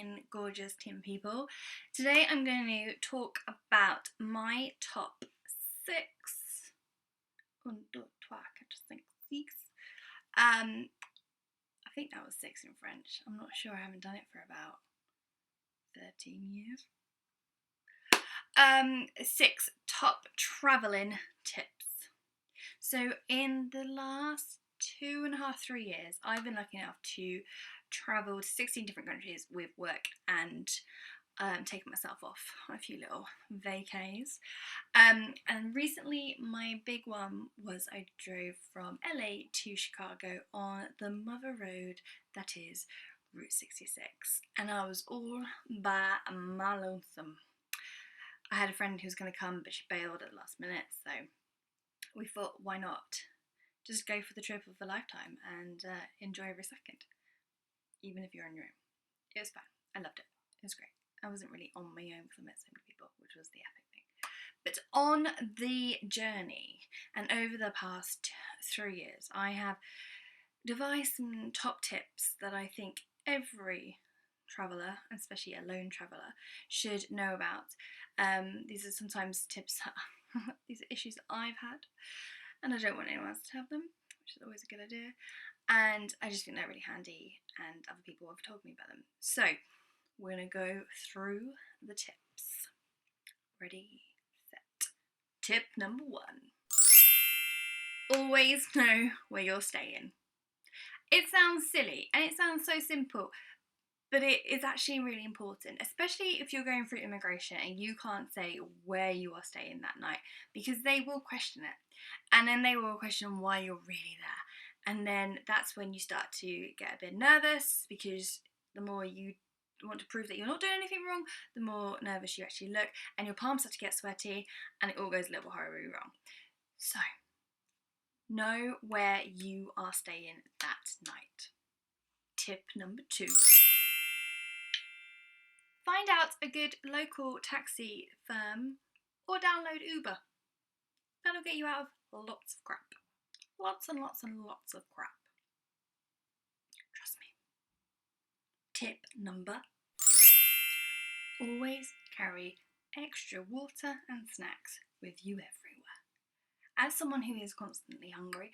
morning, gorgeous team of people. Today I'm going to talk about my top 6. 1, 2, 3, 4, 5, 6. I think that was 6 in French. I'm not sure, I haven't done it for about 13 years. 6 top travelling tips. So in the last 2.5, 3 years, I've been lucky enough to travel to 16 different countries with work and taken myself off on a few little vacays. And recently my big one was I drove from LA to Chicago on the mother road that is Route 66, and I was all by my lonesome. I had a friend who was going to come, but she bailed at the last minute, so we thought, why not just go for the trip of a lifetime and enjoy every second, even if you're on your own. It was fun. I loved it. It was great. I wasn't really on my own because I met so many people, which was the epic thing. But on the journey and over the past 3 years, I have devised some top tips that I think every traveller, especially a lone traveller, should know about. These are sometimes tips that these are issues that I've had, and I don't want anyone else to have them, which is always a good idea. And I just think they're really handy, and other people have told me about them. So we're going to go through the tips. Ready, set. Tip number 1. Always know where you're staying. It sounds silly and it sounds so simple, but it is actually really important, especially if you're going through immigration and you can't say where you are staying that night, because they will question it, and then they will question why you're really there, and then that's when you start to get a bit nervous, because the more you want to prove that you're not doing anything wrong, the more nervous you actually look, and your palms start to get sweaty, and it all goes a little horribly wrong. So know where you are staying that night. Tip number 2. Find out a good local taxi firm or download Uber. That'll get you out of lots of crap. Lots and lots and lots of crap. Trust me. Tip number 3. Always carry extra water and snacks with you everywhere. As someone who is constantly hungry,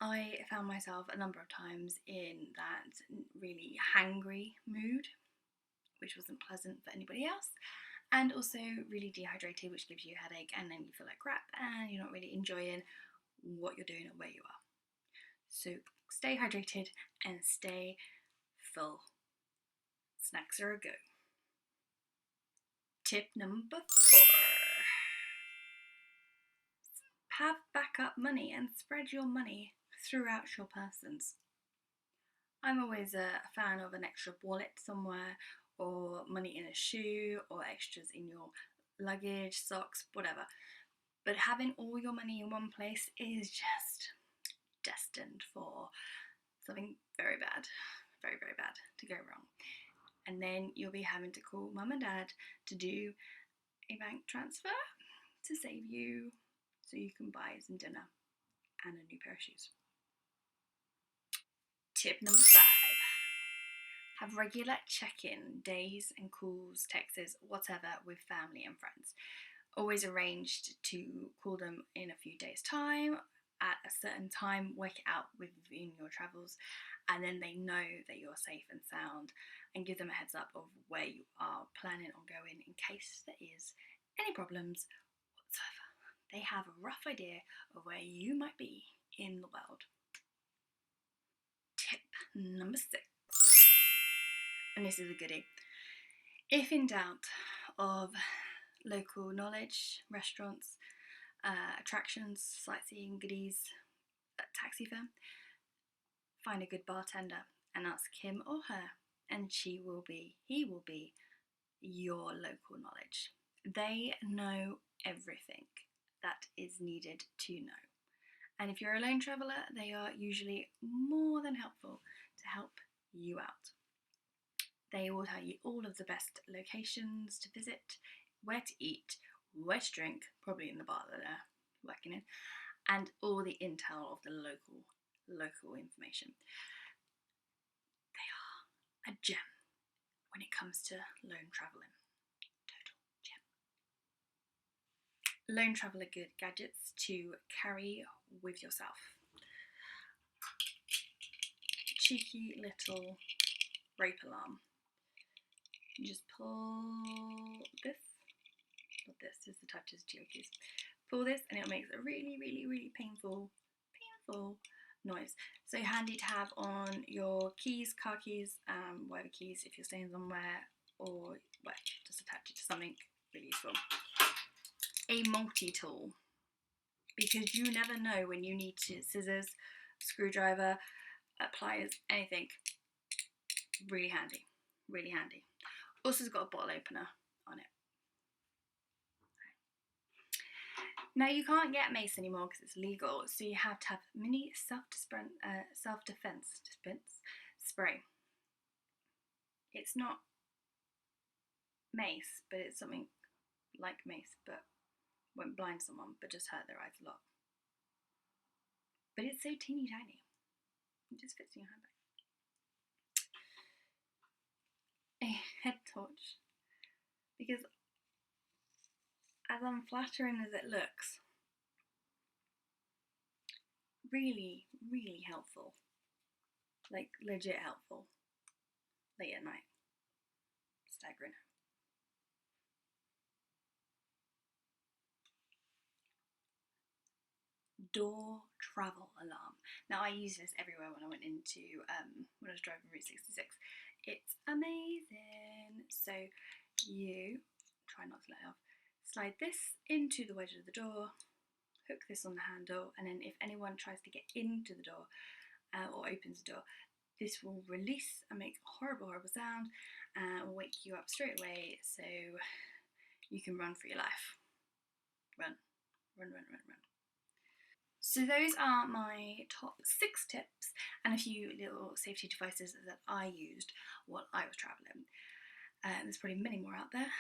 I found myself a number of times in that really hangry mood, which wasn't pleasant for anybody else, and also really dehydrated, which gives you a headache, and then you feel like crap and you're not really enjoying what you're doing or where you are. So stay hydrated and stay full. Snacks are a go. Tip number 4. Have backup money and spread your money throughout your persons. I'm always a fan of an extra wallet somewhere, or money in a shoe, or extras in your luggage, socks, whatever. But having all your money in one place is just destined for something very bad, very, very bad to go wrong. And then you'll be having to call mum and dad to do a bank transfer to save you so you can buy some dinner and a new pair of shoes. Tip number 5. Have regular check-in days and calls, texts, whatever, with family and friends. Always arranged to call them in a few days' time at a certain time. Work it out within your travels, and then they know that you're safe and sound, and give them a heads up of where you are planning on going in case there is any problems whatsoever. They have a rough idea of where you might be in the world. Tip number 6. And this is a goodie. If in doubt of local knowledge, restaurants, attractions, sightseeing, goodies, taxi firm, find a good bartender and ask him or her, and he will be your local knowledge. They know everything that is needed to know. And if you're a lone traveller, they are usually more than helpful to help you out. They will tell you all of the best locations to visit, where to eat, where to drink, probably in the bar that they're working in, and all the intel of the local information. They are a gem. when it comes to lone travelling. Total gem. Lone traveller good gadgets to carry with yourself. Cheeky little rope alarm. You just pull this. Not this, is the type to use. Pull this and it'll make a really, really, really painful noise. So handy to have on your keys, car keys, whatever keys if you're staying somewhere, or well, just attach it to something really useful. A multi-tool, because you never know when you need to, scissors, screwdriver, pliers, anything. Really handy, really handy. Also, it's got a bottle opener on it. Now you can't get mace anymore because it's illegal, so you have to have mini self-defense spray. It's not mace, but it's something like mace, but won't blind someone, but just hurt their eyes a lot. But it's so teeny tiny. It just fits in your handbag. A head torch, because as unflattering as it looks, really, really helpful. Like legit helpful. Late at night. Staggering. Door travel alarm. Now I use this everywhere when I went into when I was driving Route 66. It's amazing. So you try not to let it off. Slide this into the wedge of the door, hook this on the handle, and then if anyone tries to get into the door or opens the door, this will release and make a horrible, horrible sound and will wake you up straight away, so you can run for your life. Run, run, run, run, run. So those are my top 6 tips and a few little safety devices that I used while I was travelling. There's probably many more out there,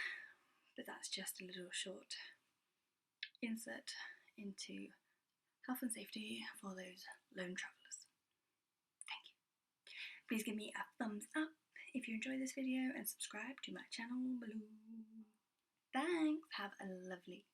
but that's just a little short insert into health and safety for those lone travellers. Thank you. Please give me a thumbs up if you enjoyed this video and subscribe to my channel below. Thanks. Have a lovely